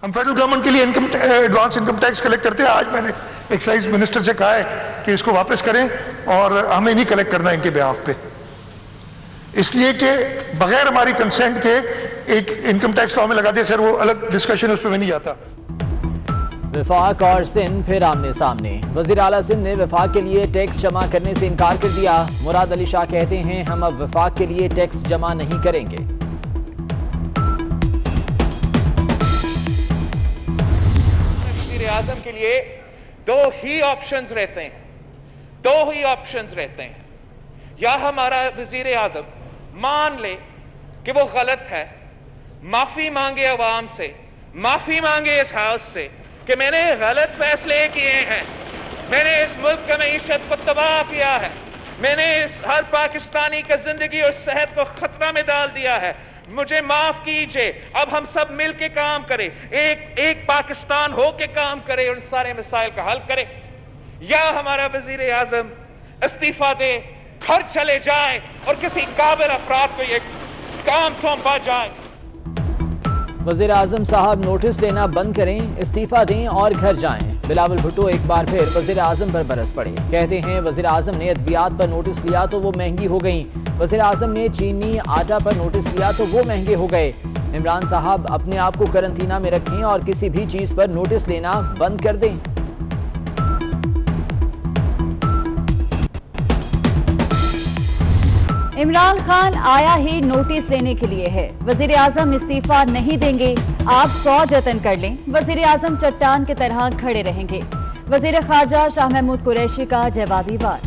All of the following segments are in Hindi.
हम फेडरल गवर्नमेंट के लिए एडवांस इनकम टैक्स कलेक्ट करते हैं। आज मैंने एक्साइज मिनिस्टर से कहा है कि इसको वापस करें और हमें नहीं कलेक्ट करना इनके बिहाफ पे, इसलिए कि बगैर हमारी कंसेंट के एक इनकम टैक्स लॉ में लगा दिया। खैर वो अलग डिस्कशन, उस पर मैं नहीं जाता। वफाक और सिंध फिर आमने सामने। वजीर आला सिंध ने वफाक के लिए टैक्स जमा करने से इनकार कर दिया। मुराद अली शाह कहते हैं हम अब वफाक के लिए टैक्स जमा नहीं करेंगे। वजीर आजम के लिए दो ही ऑप्शंस रहते हैं, या हमारा वजीर आजम मान ले कि वो गलत है, माफी मांगे अवाम से, माफी मांगे इस हाउस से कि मैंने गलत फैसले किए हैं, मैंने इस मुल्क की मईशत को तबाह किया है, मैंने हर पाकिस्तानी का जिंदगी और सेहत को खतरा में डाल दिया है, मुझे माफ कीजिए। अब हम सब मिल के काम करें, एक पाकिस्तान हो के काम करें और उन सारे मसाइल का हल करें, या हमारा वजीर आजम इस्तीफा दे, घर चले जाए और किसी काबिल अफराद को ये काम सौंपा जाए। वजीर आजम साहब नोटिस लेना बंद करें, इस्तीफा दें और घर जाएं। बिलावल भुट्टो एक बार फिर वजीर आजम पर बरस पड़े। कहते हैं वजीर आजम ने अद्वियात पर नोटिस लिया तो वो महंगी हो गई, वजीर आजम ने चीनी आटा पर नोटिस लिया तो वो महंगे हो गए। इमरान साहब अपने आप को करंटीना में रखें और किसी भी चीज पर नोटिस लेना बंद कर दें। इमरान खान आया ही नोटिस लेने के लिए है। वजीर आजम इस्तीफा नहीं देंगे, आप 100 जतन कर लें, वजीर आजम चट्टान की तरह खड़े रहेंगे। वजीर खारजा शाह महमूद कुरैशी का जवाबी वार।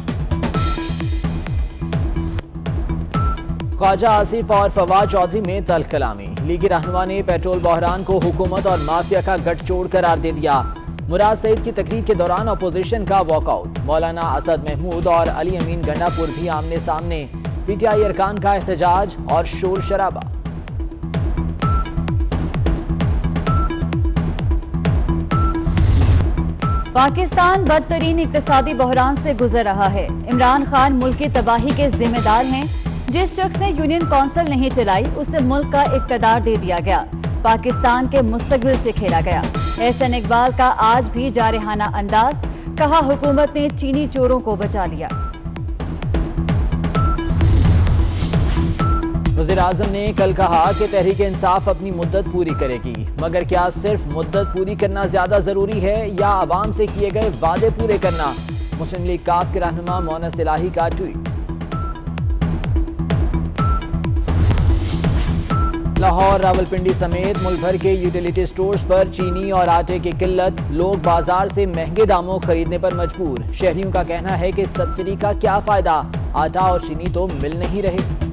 ख्वाजा आसिफ और फवाद चौधरी में तल्ख कलामी। लीगी रहनुमा ने पेट्रोल बहरान को हुकूमत और माफिया का गठजोड़ करार दे दिया। मुराद सईद की तकरीर के दौरान अपोजिशन का वॉकआउट। मौलाना असद महमूद और अली अमीन गंडापुर भी आमने सामने। पीटीआई अरकान का एहतजाज और शोर शराबा। पाकिस्तान बदतरीन इक्तिसादी बहरान से गुजर रहा है। इमरान खान मुल्क की तबाही के जिम्मेदार हैं। जिस शख्स ने यूनियन कौंसिल नहीं चलाई उसे मुल्क का इक़्तिदार दे दिया गया, पाकिस्तान के मुस्तकबिल से खेला गया। एहसन इकबाल का आज भी जारहाना अंदाज, कहा हुकूमत ने चीनी चोरों को बचा लिया। वज़ीर आज़म ने कल कहा कि तहरीक इंसाफ अपनी मुद्दत पूरी करेगी, मगर क्या सिर्फ मुद्दत पूरी करना ज्यादा जरूरी है या आवाम से किए गए वादे पूरे करना। मुस्लिम लीग काफ के रहनुमा मोनस इलाही का ट्वीट। लाहौर, रावलपिंडी समेत मुल्क भर के यूटिलिटी स्टोर्स पर चीनी और आटे की किल्लत, लोग बाजार से महंगे दामों खरीदने पर मजबूर। शहरियों का कहना है कि सब्सिडी का क्या फायदा, आटा और चीनी तो मिल नहीं रहे।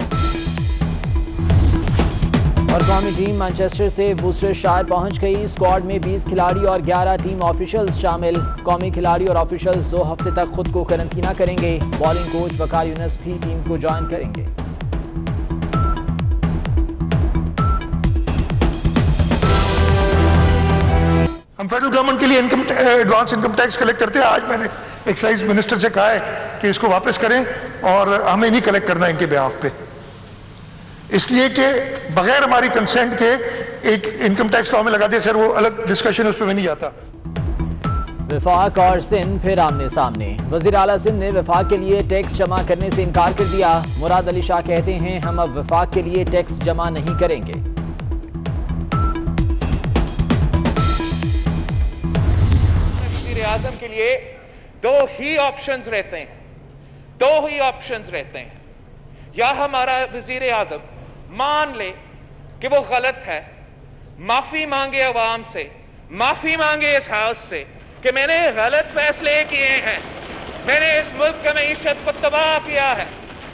और कौमी टीम मैनचेस्टर से वुस्टरशायर पहुंच गई। स्क्वाड में 20 खिलाड़ी और 11 टीम ऑफिशियल्स शामिल। कौमी खिलाड़ी और ऑफिशियल्स 2 हफ्ते तक खुद को करंटीना करेंगे। बॉलिंग कोच वकार यूनुस भी टीम को ज्वाइन करेंगे। हम फेडरल गवर्नमेंट के लिए एडवांस इनकम टैक्स कलेक्ट करते हैं। आज मैंने एक्साइज मिनिस्टर से कहा है कि इसको वापस करें और हमें नहीं कलेक्ट करना इनके बिहाफ पे, इसलिए कि बगैर हमारी कंसेंट के एक इनकम टैक्स लॉ में लगा दिया। खैर वो अलग डिस्कशन, उस पर मैं नहीं जाता। वफाक और सिंध फिर आमने सामने। वजीर आला सिंध ने वफाक के लिए टैक्स जमा करने से इनकार कर दिया। मुराद अली शाह कहते हैं हम अब वफाक के लिए टैक्स जमा नहीं करेंगे। वजीर आजम के लिए दो ही ऑप्शंस रहते हैं, या हमारा वजीर आजम मान ले कि वो गलत है, माफी मांगे अवाम से, माफी मांगे इस हाउस से कि मैंने गलत फैसले किए हैं, मैंने इस मुल्क की मईशत को तबाह किया है,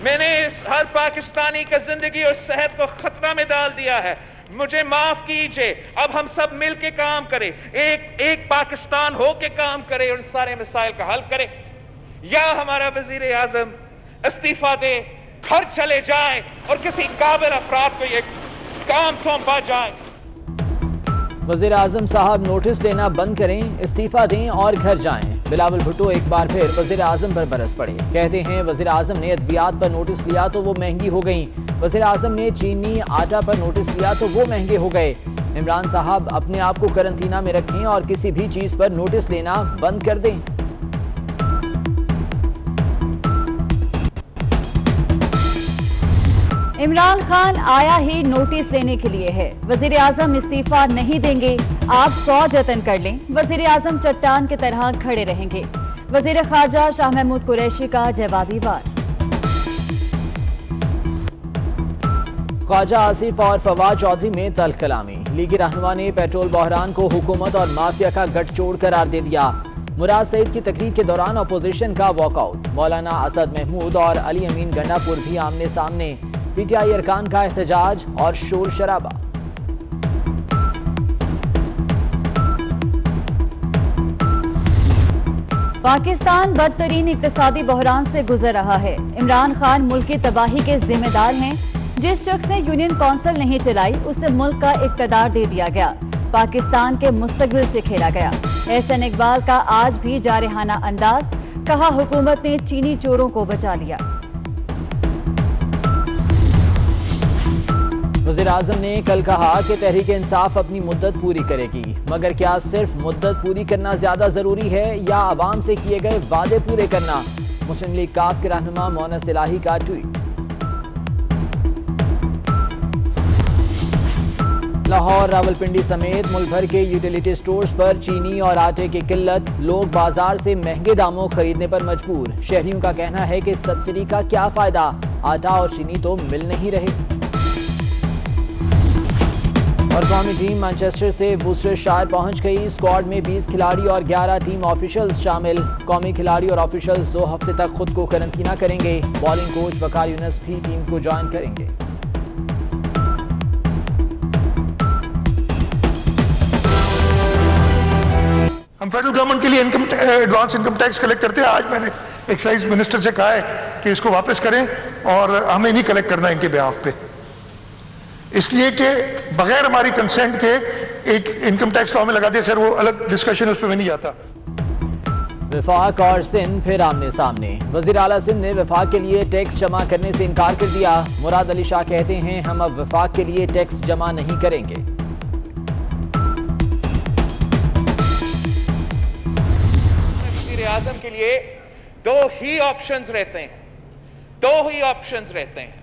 मैंने हर पाकिस्तानी का जिंदगी और सेहत को खतरा में डाल दिया है, मुझे माफ कीजिए। अब हम सब मिल के काम करें, एक पाकिस्तान हो के काम करें और उन सारे मसाइल का हल करें, या हमारा वजीर आजम इस्तीफा दे, घर चले जाए और किसी काबिल अफराद को ये काम सौंपा जाए। वज़ीर आज़म साहब नोटिस लेना बंद करें, इस्तीफा दें और घर जाएं। बिलावल भुट्टो एक बार फिर वज़ीर आज़म पर बरस पड़े। कहते हैं वज़ीर आज़म ने अद्वियात पर नोटिस लिया तो वो महंगी हो गई, वज़ीर आज़म ने चीनी आटा पर नोटिस लिया तो वो महंगे हो गए। इमरान साहब अपने आप को करंटीना में रखें और किसी भी चीज पर नोटिस लेना बंद कर दें। इमरान खान आया ही नोटिस लेने के लिए है। वजीर आजम इस्तीफा नहीं देंगे, आप 100 जतन कर लें, वजीर आजम चट्टान की तरह खड़े रहेंगे। वजीर खारजा शाह महमूद कुरैशी का जवाबी वार। ख्वाजा आसिफ और फवाद चौधरी में तल्ख कलामी। लीगी रहनुमा ने पेट्रोल बहरान को हुकूमत और माफिया का गठजोड़ करार दे दिया। मुराद सईद की तकरीर के दौरान अपोजिशन का वॉकआउट। मौलाना असद महमूद और अली अमीन गंडापुर भी आमने सामने। पीटीआई अरकान का एहतजाज और शोर शराबा। पाकिस्तान बदतरीन इक्तिसादी बहरान से गुजर रहा है। इमरान खान मुल्क की तबाही के जिम्मेदार हैं। जिस शख्स ने यूनियन कौंसिल नहीं चलाई उसे मुल्क का इक़्तिदार दे दिया गया। पाकिस्तान के मुस्तकबिल से खेला गया। एहसन इकबाल का आज भी जारहाना अंदाज। कहा हुकूमत ने चीनी चोरों को बचा लिया। वज़ीर आज़म ने कल कहा कि तहरीक इंसाफ अपनी मुद्दत पूरी करेगी, मगर क्या सिर्फ मुद्दत पूरी करना ज्यादा जरूरी है या आवाम से किए गए वादे पूरे करना। मुस्लिम लीग काफ के रहनुमा मोनस इलाही का ट्वीट। लाहौर, रावलपिंडी समेत मुल्क भर के यूटिलिटी स्टोर्स पर चीनी और आटे की किल्लत। लोग बाजार से महंगे दामों खरीदने पर मजबूर। शहरियों का कहना है कि सब्सिडी का क्या फायदा, आटा और चीनी तो मिल नहीं रहे। और कौमी टीम मैनचेस्टर से बूस्टर शायर पहुंच गई। स्क्वाड में 20 खिलाड़ी और 11 टीम ऑफिशियल्स शामिल। कौमी खिलाड़ी और ऑफिशियल्स 2 हफ्ते तक खुद को करंटीना करेंगे। बॉलिंग कोच वकार यूनुस भी टीम को ज्वाइन करेंगे। हम फेडरल गवर्नमेंट के लिए एडवांस इनकम टैक्स कलेक्ट करते हैं। आज मैंने एक्साइज मिनिस्टर से कहा है कि इसको वापस करें और हमें नहीं कलेक्ट करना इनके बिहाफ पे, इसलिए कि बगैर हमारी कंसेंट के एक इनकम टैक्स लॉ में लगा दिया। खैर वो अलग डिस्कशन है, उस पर मैं नहीं जाता। वफाक और सिंध फिर आमने सामने। वजीर आला सिंध ने वफाक के लिए टैक्स जमा करने से इनकार कर दिया। मुराद अली शाह कहते हैं हम अब वफाक के लिए टैक्स जमा नहीं करेंगे। वजीर आजम के लिए 2 ही ऑप्शंस रहते हैं, 2 ही ऑप्शंस रहते हैं।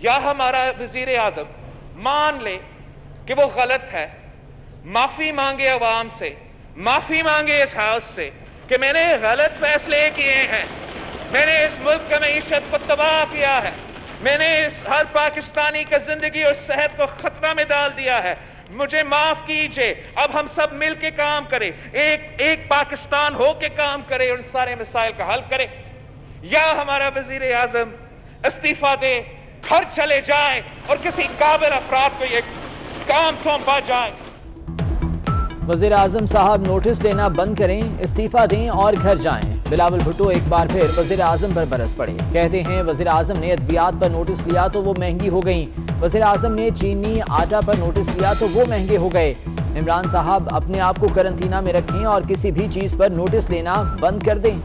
या हमारा वजीर आजम मान ले कि वो गलत है, माफी मांगे अवाम से, माफी मांगे इस हाउस से कि मैंने गलत फैसले किए हैं, मैंने इस मुल्क की मईशत को तबाह किया है, मैंने हर पाकिस्तानी की जिंदगी और सेहत को खतरा में डाल दिया है, मुझे माफ कीजिए। अब हम सब मिल के काम करें, एक पाकिस्तान हो के काम करें और इन सारे मसाइल का हल करें। या हमारा वजीर आजम इस्तीफा दे, घर चले जाए और किसी काबिल अफराद को ये काम सौंपा जाए। वज़ीर आज़म साहब नोटिस देना बंद करें, इस्तीफा दें और घर जाएं। बिलावल भुट्टो एक बार फिर वज़ीर आज़म पर बरस पड़े। कहते हैं वज़ीर आज़म ने अद्वियात पर नोटिस लिया तो वो महंगी हो गई। वज़ीर आज़म ने चीनी आटा पर नोटिस लिया तो वो महंगे हो गए। इमरान साहब अपने आप को करंटीना में रखें और किसी भी चीज पर नोटिस लेना बंद कर दें।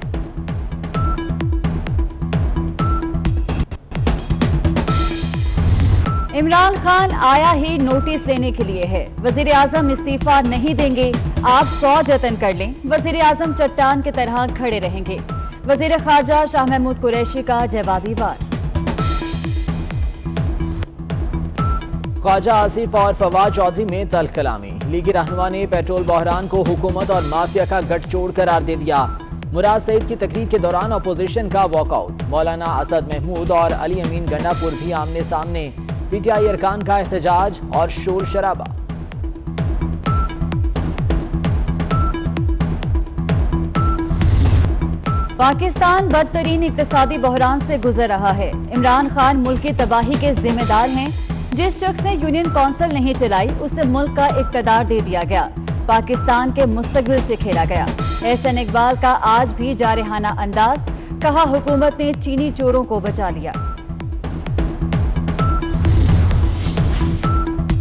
इमरान खान आया ही नोटिस लेने के लिए है। वजीर आजम इस्तीफा नहीं देंगे, आप 100 जतन कर लें, वजीर आजम चट्टान की तरह खड़े रहेंगे। वजीर खारजा शाह महमूद कुरैशी का जवाबी वार। ख्वाजा आसिफ और फवाद चौधरी में तल्ख कलामी। लीगी रहनुमा ने पेट्रोल बहरान को हुकूमत और माफिया का गठजोड़ करार दे दिया। मुराद सईद की तकरीर के दौरान अपोजिशन का वॉकआउट। मौलाना असद महमूद और अली अमीन गंडापुर भी आमने सामने। पीटीआई अरकान का एहतजाज और शोर शराबा। पाकिस्तान बदतरीन इक्तिसादी बहरान से गुजर रहा है। इमरान खान मुल्क की तबाही के जिम्मेदार हैं। जिस शख्स ने यूनियन कौंसिल नहीं चलाई उसे मुल्क का इक़्तिदार दे दिया गया। पाकिस्तान के मुस्तकबिल से खेला गया। एहसन इकबाल का आज भी जारहाना अंदाज। कहा हुकूमत ने चीनी चोरों को बचा लिया।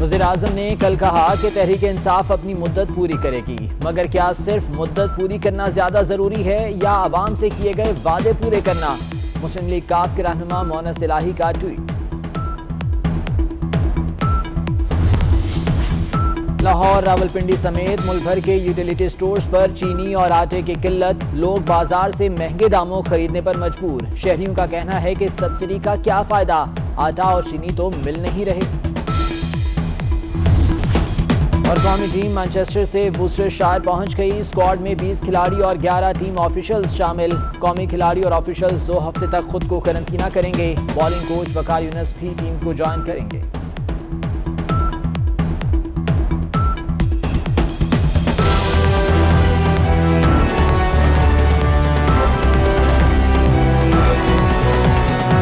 वज़ीर आज़म ने कल कहा कि तहरीक इंसाफ अपनी मुद्दत पूरी करेगी, मगर क्या सिर्फ मुद्दत पूरी करना ज्यादा जरूरी है या आवाम से किए गए वादे पूरे करना। मुस्लिम लीग काफ के रहनुमा मोनस इलाही का ट्वीट। लाहौर, रावलपिंडी समेत मुल्क भर के यूटिलिटी स्टोर्स पर चीनी और आटे की किल्लत, लोग बाजार से महंगे दामों खरीदने पर मजबूर। शहरियों का कहना है कि सब्सिडी का क्या फायदा, आटा और चीनी तो मिल नहीं रहे। और कौमी टीम मैनचेस्टर से वुस्टरशायर पहुंच गई। स्क्वाड में 20 खिलाड़ी और 11 टीम ऑफिशियल्स शामिल। कौमी खिलाड़ी और ऑफिशियल्स 2 हफ्ते तक खुद को करंतना करेंगे। बॉलिंग कोच वकार यूनुस भी टीम को ज्वाइन करेंगे।